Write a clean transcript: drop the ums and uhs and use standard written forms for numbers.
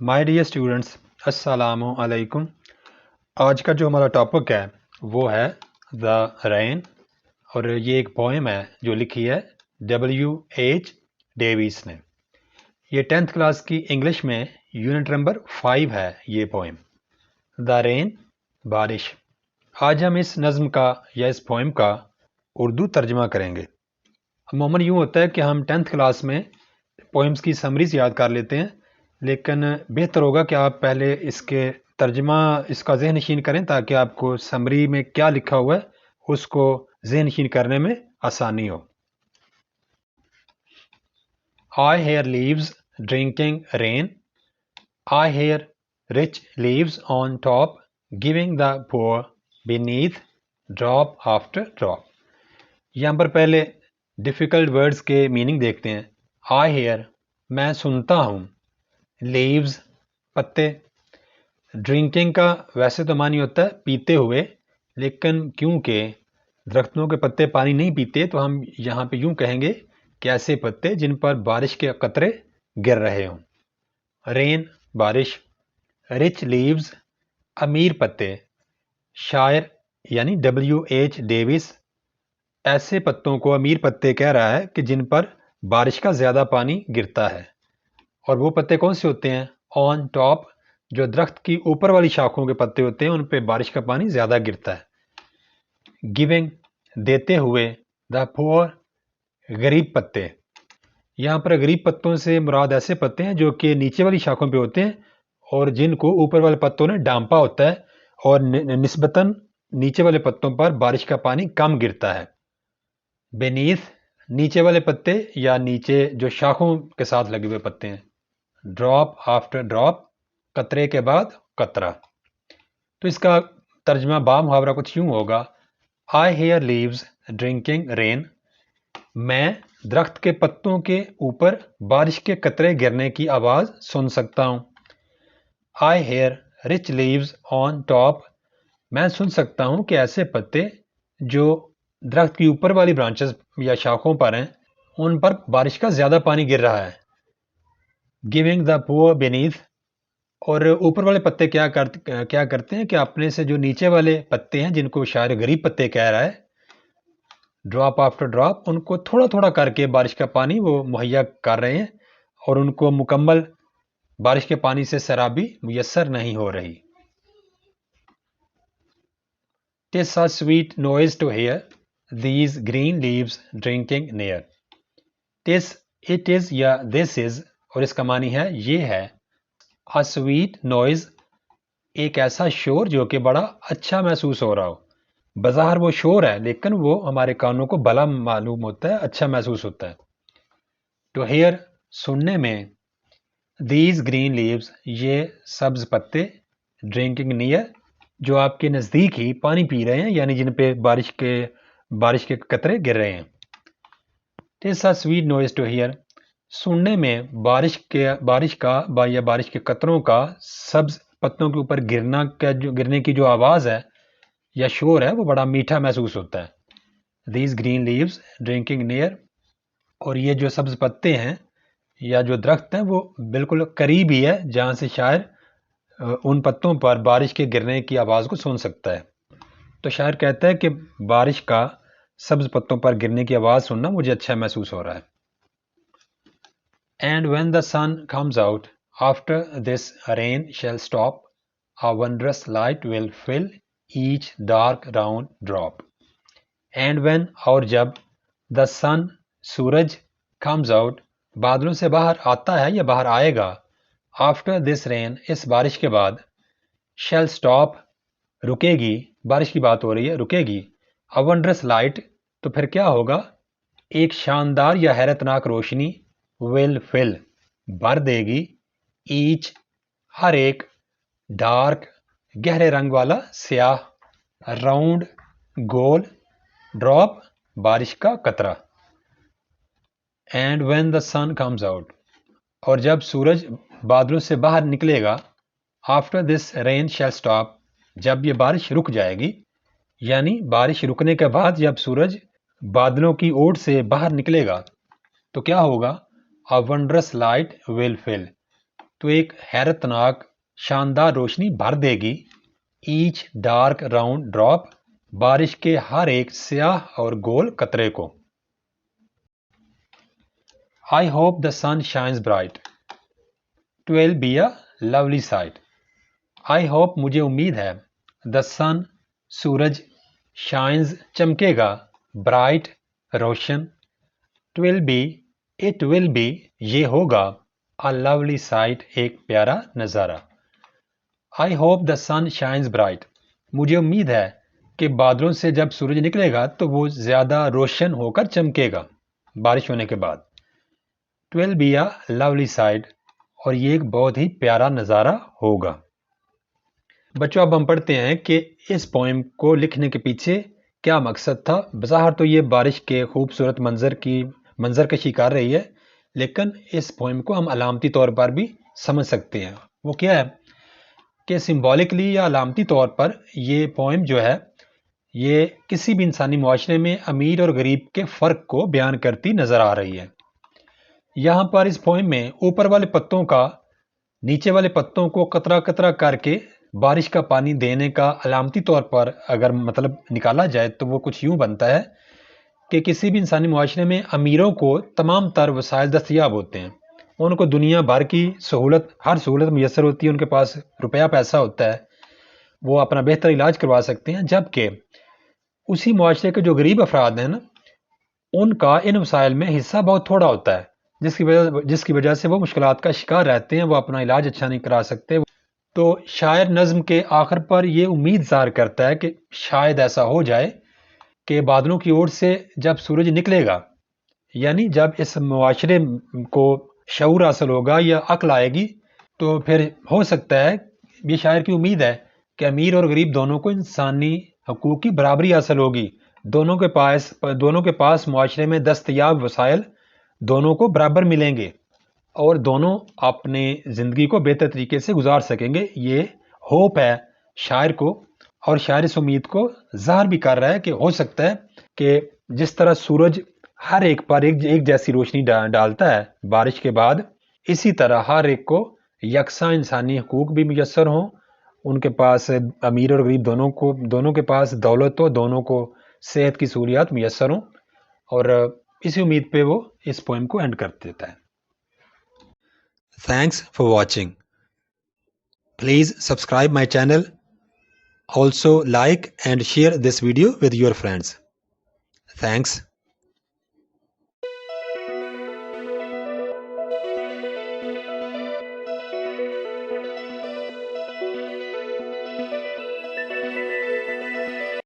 My dear students, السلام علیکم۔ آج کا جو ہمارا ٹاپک ہے وہ ہے دا رین، اور یہ ایک پوئم ہے جو لکھی ہے WH ڈیویس نے۔ یہ 10th کلاس کی انگلش میں یونٹ نمبر 5 ہے یہ پوئم، دا رین، بارش۔ آج ہم اس نظم کا یا اس پوئم کا اردو ترجمہ کریں گے۔ عموماً یوں ہوتا ہے کہ ہم 10th کلاس میں پوئمز کی سمریز یاد کر لیتے ہیں، لیکن بہتر ہوگا کہ آپ پہلے اس کے ترجمہ اس کا ذہن نشین کریں تاکہ آپ کو سمری میں کیا لکھا ہوا ہے اس کو ذہن نشین کرنے میں آسانی ہو۔ I hear leaves drinking rain. I hear rich leaves on top, giving the poor beneath drop after drop. یہاں پر پہلے ڈیفیکلٹ ورڈز کے میننگ دیکھتے ہیں۔ I hear، میں سنتا ہوں، لیوز، پتے۔ ڈرنکنگ کا ویسے تو معنی ہوتا ہے پیتے ہوئے، لیکن کیونکہ درختوں کے پتے پانی نہیں پیتے تو ہم یہاں پہ یوں کہیں گے کہ ایسے پتے جن پر بارش کے قطرے گر رہے ہوں۔ رین، بارش۔ رچ لیوز، امیر پتے۔ شاعر یعنی WH ڈیوس ایسے پتوں کو امیر پتے کہہ رہا ہے کہ جن پر بارش کا زیادہ پانی گرتا ہے۔ اور وہ پتے کون سے ہوتے ہیں؟ آن ٹاپ، جو درخت کی اوپر والی شاخوں کے پتے ہوتے ہیں ان پہ بارش کا پانی زیادہ گرتا ہے۔ گیونگ، دیتے ہوئے۔ دا پور، غریب پتے۔ یہاں پر غریب پتوں سے مراد ایسے پتے ہیں جو کہ نیچے والی شاخوں پہ ہوتے ہیں اور جن کو اوپر والے پتوں نے ڈانپا ہوتا ہے اور نسبتاً نیچے والے پتوں پر بارش کا پانی کم گرتا ہے۔ بینیتھ، نیچے والے پتے یا نیچے جو شاخوں کے ساتھ لگے ہوئے پتے ہیں۔ ڈراپ آفٹر ڈراپ، قطرے کے بعد قطرہ۔ تو اس کا ترجمہ با محاورہ کچھ یوں ہوگا: I hear leaves drinking rain. میں درخت کے پتوں کے اوپر بارش کے قطرے گرنے کی آواز سن سکتا ہوں۔ I hear rich leaves on top. میں سن سکتا ہوں کہ ایسے پتے جو درخت کی اوپر والی برانچز یا شاخوں پر ہیں ان پر بارش کا زیادہ پانی گر رہا ہے۔ Giving the poor beneath، اور اوپر والے پتے کیا کرتے ہیں کہ اپنے سے جو نیچے والے پتے ہیں جن کو شاعر غریب پتے کہہ رہا ہے، ڈراپ آفٹر ڈراپ، ان کو تھوڑا تھوڑا کر کے بارش کا پانی وہ مہیا کر رہے ہیں اور ان کو مکمل بارش کے پانی سے سیرابی میسر نہیں ہو رہی۔ Tis a sweet noise to hear these green leaves drinking near. Tis، it is یا this is، اور اس کا معنی ہے یہ ہے۔ A sweet noise، ایک ایسا شور جو کہ بڑا اچھا محسوس ہو رہا ہو۔ بظاہر وہ شور ہے لیکن وہ ہمارے کانوں کو بھلا معلوم ہوتا ہے، اچھا محسوس ہوتا ہے۔ To hear، سننے میں۔ These green leaves، یہ سبز پتے۔ Drinking near، جو آپ کے نزدیک ہی پانی پی رہے ہیں، یعنی جن پہ بارش کے قطرے گر رہے ہیں۔ Tis a sweet noise to hear، سننے میں بارش کا یا بارش کے قطروں کا سبز پتوں کے اوپر گرنے کی جو آواز ہے یا شور ہے وہ بڑا میٹھا محسوس ہوتا ہے۔ These green leaves drinking near، اور یہ جو سبز پتے ہیں یا جو درخت ہیں وہ بالکل قریب ہی ہے جہاں سے شاعر ان پتوں پر بارش کے گرنے کی آواز کو سن سکتا ہے۔ تو شاعر کہتا ہے کہ بارش کا سبز پتوں پر گرنے کی آواز سننا مجھے اچھا محسوس ہو رہا ہے۔ And when the sun comes out, after this rain shall stop, a wondrous light will fill each dark round drop. And when، اور جب، the sun، سورج، comes out، بادلوں سے باہر آتا ہے یا باہر آئے گا، after this rain، اس بارش کے بعد، shall stop، رکے گی، بارش کی بات ہو رہی ہے، رکے گی، a wondrous light، تو پھر کیا ہوگا؟ ایک شاندار یا حیرت ناک روشنی، will fill، بھر دے گی، ایچ، ہر ایک، ڈارک، گہرے رنگ والا، سیاہ، راؤنڈ، گول، ڈراپ، بارش کا قطرہ۔ And when the sun comes out، اور جب سورج بادلوں سے باہر نکلے گا، after this rain shall stop، جب یہ بارش رک جائے گی، یعنی بارش رکنے کے بعد جب سورج بادلوں کی اوٹ سے باہر نکلے گا تو کیا ہوگا؟ A wondrous light will fill، تو ایک حیرتناک شاندار روشنی بھر دے گی. ایچ ڈارک راؤنڈ ڈراپ بارش کے ہر ایک سیاہ اور گول قطرے کو. I hope the sun shines bright. 'Twill be a lovely sight. I hope مجھے امید ہے. The sun سورج shines چمکے گا. Bright روشن. It will be یہ ہوگا. A lovely sight ایک پیارا نظارہ. I hope the sun shines bright. مجھے امید ہے کہ بادلوں سے جب سورج نکلے گا تو وہ زیادہ روشن ہو کر چمکے گا بارش ہونے کے بعد. 'Twill be a lovely sight. اور یہ ایک بہت ہی پیارا نظارہ ہوگا. بچوں اب ہم پڑھتے ہیں کہ اس پوئم کو لکھنے کے پیچھے کیا مقصد تھا. بظاہر تو یہ بارش کے خوبصورت منظر کشی کر رہی ہے، لیکن اس پوئم کو ہم علامتی طور پر بھی سمجھ سکتے ہیں. وہ کیا ہے کہ سمبولکلی یا علامتی طور پر یہ پوئم جو ہے یہ کسی بھی انسانی معاشرے میں امیر اور غریب کے فرق کو بیان کرتی نظر آ رہی ہے. یہاں پر اس پوئم میں اوپر والے پتوں کا نیچے والے پتوں کو قطرہ قطرہ کر کے بارش کا پانی دینے کا علامتی طور پر اگر مطلب نکالا جائے تو وہ کچھ یوں بنتا ہے کہ کسی بھی انسانی معاشرے میں امیروں کو تمام تر وسائل دستیاب ہوتے ہیں. ان کو دنیا بھر کی ہر سہولت میسر ہوتی ہے. ان کے پاس روپیہ پیسہ ہوتا ہے، وہ اپنا بہتر علاج کروا سکتے ہیں. جبکہ اسی معاشرے کے جو غریب افراد ہیں نا، ان کا ان وسائل میں حصہ بہت تھوڑا ہوتا ہے، جس کی وجہ سے وہ مشکلات کا شکار رہتے ہیں. وہ اپنا علاج اچھا نہیں کرا سکتے. تو شاعر نظم کے آخر پر یہ امید ظاہر کرتا ہے کہ شاید ایسا ہو جائے کہ بادلوں کی اوٹ سے جب سورج نکلے گا، یعنی جب اس معاشرے کو شعور حاصل ہوگا یا عقل آئے گی، تو پھر ہو سکتا ہے، یہ شاعر کی امید ہے کہ امیر اور غریب دونوں کو انسانی حقوق کی برابری حاصل ہوگی. دونوں کے پاس معاشرے میں دستیاب وسائل دونوں کو برابر ملیں گے اور دونوں اپنے زندگی کو بہتر طریقے سے گزار سکیں گے. یہ ہوپ ہے شاعر کو، اور شاعر اس امید کو ظاہر بھی کر رہا ہے کہ ہو سکتا ہے کہ جس طرح سورج ہر ایک پر ایک جیسی روشنی ڈالتا ہے بارش کے بعد، اسی طرح ہر ایک کو یکساں انسانی حقوق بھی میسر ہوں. ان کے پاس امیر اور غریب دونوں کے پاس دولت ہو، دونوں کو صحت کی سہولیات میسر ہوں. اور اسی امید پہ وہ اس پوئم کو اینڈ کر دیتا ہے. Thanks for watching. Please subscribe my channel. Also like and share this video with your friends. Thanks.